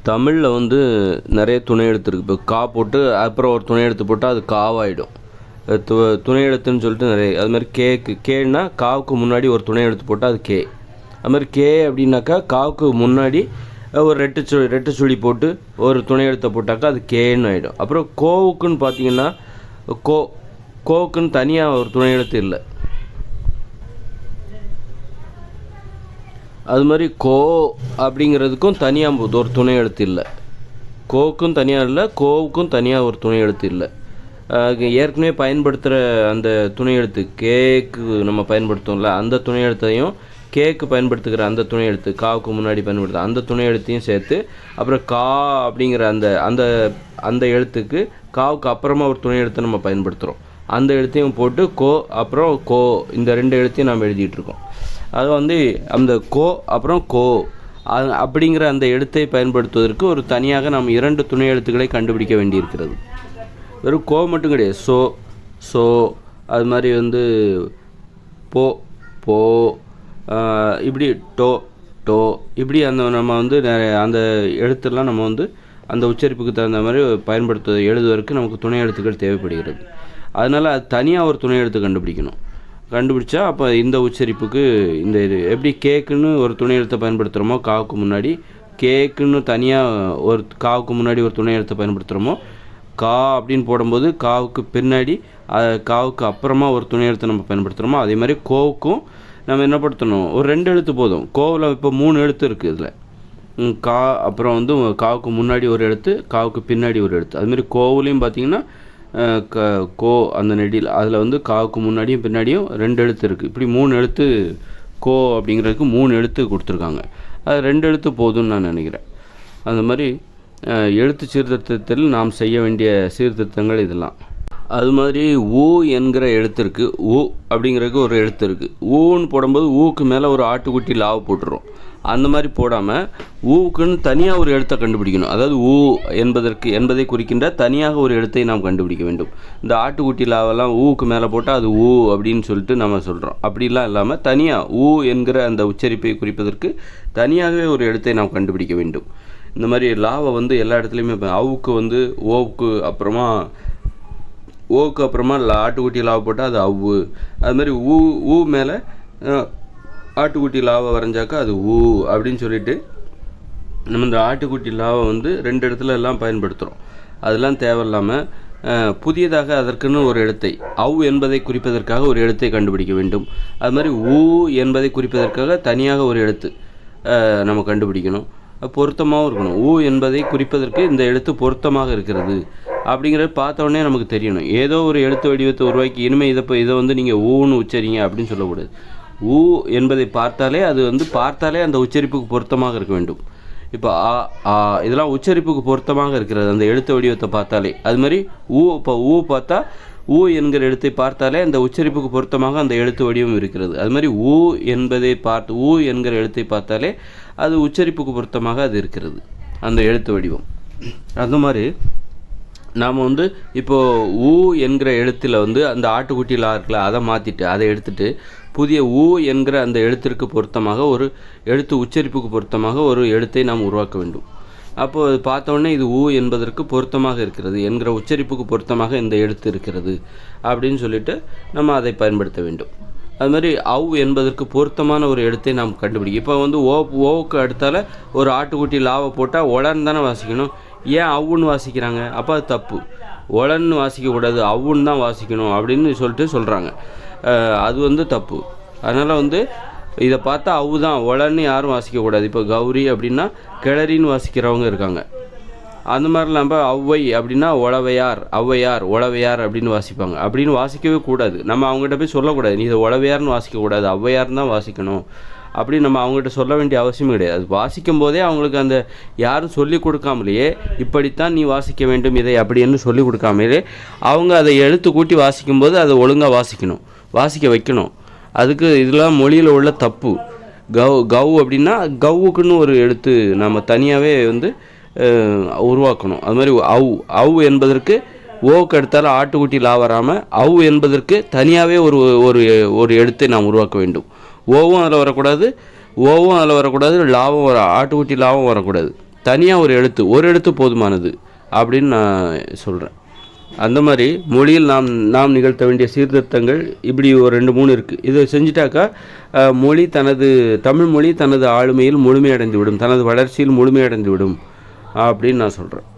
தமிழில் வந்து நிறைய துணை எழுத்து இருக்குது. இப்போ கா போட்டு அப்புறம் ஒரு துணை எழுத்து போட்டால் அது காவாயிடும். துணை எழுத்துன்னு சொல்லிட்டு நிறைய அது மாதிரி கேன்னா காவுக்கு முன்னாடி ஒரு துணை எழுத்து போட்டால் அது கே. அது மாதிரி கே அப்படின்னாக்கா காவுக்கு முன்னாடி ஒரு ரெட்டு சுழி போட்டு ஒரு துணை எழுத்தை போட்டாக்கா அது கேன்னு ஆகிடும். அப்புறம் கோவுக்குன்னு பார்த்தீங்கன்னா கோவுக்குன்னு தனியாக ஒரு துணை எழுத்து இல்லை. அது மாதிரி கோ அப்படிங்கிறதுக்கும் தனியாக ஒரு துணை எழுத்து இல்லை. கோவுக்கும் தனியாக இல்லை, கோவுக்கும் தனியாக ஒரு துணை எழுத்து இல்லை. ஏற்கனவே பயன்படுத்துகிற அந்த துணை எழுத்து கேக்கு நம்ம பயன்படுத்தோம்ல, அந்த துணை எழுத்தையும் கேக்கு பயன்படுத்துகிற அந்த துணை எழுத்து காவுக்கு முன்னாடி பயன்படுத்த அந்த துணை எழுத்தையும் சேர்த்து அப்புறம் கா அப்படிங்கிற அந்த அந்த அந்த எழுத்துக்கு காவுக்கு அப்புறமா ஒரு துணை எழுத்தை நம்ம பயன்படுத்துகிறோம். அந்த எழுத்தையும் போட்டு கோ அப்புறம் கோ இந்த ரெண்டு எழுத்தையும் நாம் எழுதிட்டுருக்கோம். அது வந்து அந்த கோ அப்புறம் கோ அப்படிங்கிற அந்த எழுத்தை பயன்படுத்துவதற்கு ஒரு தனியாக நாம் 2 துணை எழுத்துக்களை கண்டுபிடிக்க வேண்டியிருக்கிறது. வெறும் கோ மட்டும் கிடையாது. சோ அது மாதிரி வந்து போ இப்படி டோ இப்படி அந்த நம்ம வந்து அந்த எழுத்துலாம் நம்ம வந்து அந்த உச்சரிப்புக்கு தகுந்த மாதிரி எழுதுவதற்கு நமக்கு துணை எழுத்துக்கள் தேவைப்படுகிறது. அதனால் அது தனியாக ஒரு துணை எழுத்து கண்டுபிடிச்சா அப்போ இந்த உச்சரிப்புக்கு இந்த இது எப்படி கேக்குன்னு ஒரு துணை எழுத்தை பயன்படுத்துகிறோமோ காவுக்கு முன்னாடி, கேக்குன்னு தனியாக ஒரு காவுக்கு முன்னாடி ஒரு துணை எழுத்தை பயன்படுத்துகிறோமோ, கா அப்படின்னு போடும்போது காவுக்கு பின்னாடி காவுக்கு அப்புறமா ஒரு துணை எழுத்தை நம்ம பயன்படுத்துகிறோமோ, அதே மாதிரி கோவுக்கும் நம்ம என்ன படுத்தணும், ஒரு 2 எழுத்து போதும். கோவில் இப்போ 3 எழுத்து இருக்குது. இதில் கா அப்புறம் வந்து காவுக்கு முன்னாடி ஒரு எழுத்து, காவுக்கு பின்னாடி ஒரு எழுத்து. அதுமாரி கோவிலையும் பார்த்திங்கன்னா கோ அந்த நெடியில் அதில் வந்து காவுக்கு முன்னாடியும் பின்னாடியும் 2 எழுத்து இருக்குது. இப்படி 3 எழுத்து கோ அப்படிங்கிறதுக்கு 3 எழுத்து கொடுத்துருக்காங்க. அது 2 எழுத்து போதும்னு நான் நினைக்கிறேன். அந்த மாதிரி எழுத்து சீர்திருத்தத்தில் நாம் செய்ய வேண்டிய சீர்திருத்தங்கள் இதெல்லாம். அது மாதிரி ஊ என்கிற எழுத்து இருக்குது. ஊ அப்படிங்கிறதுக்கு ஒரு எழுத்து இருக்குது. ஊன்னு போடும்போது ஊக்கு மேலே ஒரு ஆட்டுக்குட்டி லாவை போட்டுரும். அந்த மாதிரி போடாமல் ஊக்குன்னு தனியாக ஒரு எழுத்தை கண்டுபிடிக்கணும். அதாவது ஊ என்பதை குறிக்கின்ற தனியாக ஒரு எழுத்தை நாம் கண்டுபிடிக்க வேண்டும். இந்த ஆட்டுக்குட்டி லாவெல்லாம் ஊக்கு மேலே போட்டால் அது ஊ அப்படின்னு சொல்லிட்டு நம்ம சொல்கிறோம். அப்படிலாம் இல்லாமல் தனியாக ஊ என்கிற அந்த உச்சரிப்பை குறிப்பதற்கு தனியாகவே ஒரு எழுத்தை நாம் கண்டுபிடிக்க வேண்டும். இந்த மாதிரி லாவை வந்து எல்லா இடத்துலையுமே அவுக்கு வந்து ஓவுக்கு அப்புறமா ஆட்டுக்குட்டி லாவை போட்டால் அது அவ்வு. அது மாதிரி ஊ மேலே ஆட்டுக்குட்டி லாவை வரைஞ்சாக்கா அது ஊ அப்படின்னு சொல்லிட்டு நம்ம இந்த ஆட்டுக்குட்டி லாவை வந்து 2 இடத்துல எல்லாம் பயன்படுத்துகிறோம். அதெல்லாம் தேவையில்லாமல் புதியதாக அதற்குன்னு ஒரு எழுத்தை என்பதை குறிப்பதற்காக ஒரு எழுத்தை கண்டுபிடிக்க வேண்டும். அது மாதிரி ஊ என்பதை குறிப்பதற்காக தனியாக ஒரு எழுத்து நம்ம கண்டுபிடிக்கணும். பொருத்தமாகவும் இருக்கணும். ஊ என்பதை குறிப்பதற்கு இந்த எழுத்து பொருத்தமாக இருக்கிறது அப்படிங்கிறத பார்த்த உடனே நமக்கு தெரியணும். ஏதோ ஒரு எழுத்து வடிவத்தை உருவாக்கி இனிமேல் இதை வந்து நீங்கள் ஊன்னு உச்சரிங்க அப்படின்னு சொல்லக்கூடாது. ஊ என்பதை பார்த்தாலே அது வந்து அந்த உச்சரிப்புக்கு பொருத்தமாக இருக்க வேண்டும். இப்போ இதெல்லாம் உச்சரிப்புக்கு பொருத்தமாக இருக்கிறது அந்த எழுத்து வடிவத்தை பார்த்தாலே. அது மாதிரி ஊ பார்த்தா ஊ என்கிற எழுத்தை பார்த்தாலே அந்த உச்சரிப்புக்கு பொருத்தமாக அந்த எழுத்து வடிவம் இருக்கிறது. அது மாதிரி ஊ என்கிற எழுத்தை பார்த்தாலே அது உச்சரிப்புக்கு பொருத்தமாக அது இருக்கிறது அந்த எழுத்து வடிவம். அந்த மாதிரி நாம் வந்து இப்போது ஊ என்கிற எழுத்தில் வந்து அந்த ஆட்டுக்குட்டி லா இருக்குல்ல, அதை மாற்றிட்டு அதை எடுத்துகிட்டு புதிய ஊ என்கிற அந்த எழுத்திற்கு பொருத்தமாக ஒரு எழுத்து உச்சரிப்புக்கு பொருத்தமாக ஒரு எழுத்தை நாம் உருவாக்க வேண்டும். அப்போது பார்த்தோன்னே இது ஊ என்பதற்கு பொருத்தமாக இருக்கிறது என்கிற உச்சரிப்புக்கு பொருத்தமாக இந்த எழுத்து இருக்கிறது அப்படின்னு சொல்லிட்டு நம்ம அதை பயன்படுத்த வேண்டும். அது மாதிரி என்பதற்கு பொருத்தமான ஒரு எழுத்தை நாம் கண்டுபிடிக்கும். இப்போ வந்து ஓவுக்கு அடுத்தால ஒரு ஆட்டுக்குட்டி லாவை போட்டால் ஒலன்னு தானே வாசிக்கணும். ஏன் அவ்வுன்னு வாசிக்கிறாங்க? அப்போ அது தப்பு. ஒலன்னு வாசிக்கக்கூடாது, அவ்வுன்னு தான் வாசிக்கணும் அப்படின்னு சொல்கிறாங்க. அது வந்து தப்பு. அதனால் வந்து இதை பார்த்தா அவ்வு தான், ஒலன்னு யாரும் வாசிக்கக்கூடாது. இப்போ கௌரி அப்படின்னா கிளறின்னு வாசிக்கிறவங்க இருக்காங்க. அந்த மாதிரி நம்ம ஔவை அப்படின்னா ஒளவையார் அப்படின்னு வாசிப்பாங்க. அப்படின்னு வாசிக்கவே கூடாது. நம்ம அவங்ககிட்ட போய் சொல்லக்கூடாது, நீ இதை ஒளவையார்னு வாசிக்கக்கூடாது, ஔவையார்னு தான் வாசிக்கணும் அப்படின்னு நம்ம அவங்ககிட்ட சொல்ல வேண்டிய அவசியம் கிடையாது. அது வாசிக்கும் போதே அவங்களுக்கு அந்த யாரும் சொல்லி கொடுக்காமலேயே இப்படித்தான் நீ வாசிக்க வேண்டும் இதை அப்படின்னு சொல்லி கொடுக்காமலே அவங்க அதை எழுத்து கூட்டி வாசிக்கும்போது அதை ஒழுங்காக வாசிக்க வைக்கணும். அதுக்கு இதெல்லாம் மொழியில் உள்ள தப்பு. கவ் அப்படின்னா கவ்வுக்குன்னு ஒரு எழுத்து நம்ம தனியாகவே வந்து உருவாக்கணும். அது மாதிரி அவு என்பதற்கு ஓக்கு எடுத்தால் ஆட்டுக்குட்டி லா வராமல் என்பதற்கு தனியாகவே ஒரு எழுத்தை நாம் உருவாக்க வேண்டும். ஓவும் அதில் வரக்கூடாது, லாவும் ஆட்டுக்குட்டி லாவும் வரக்கூடாது. தனியாக ஒரு எழுத்து போதுமானது அப்படின்னு நான் சொல்கிறேன். அந்த மாதிரி மொழியில் நாம் நிகழ்த்த வேண்டிய சீர்திருத்தங்கள் இப்படி ஒரு 2-3 இருக்குது. இதை செஞ்சிட்டாக்கா தமிழ் மொழி தனது ஆளுமையில் முழுமையடைந்து விடும், தனது வளர்ச்சியில் முழுமையடைந்து விடும் அப்படின்னு நான் சொல்கிறேன்.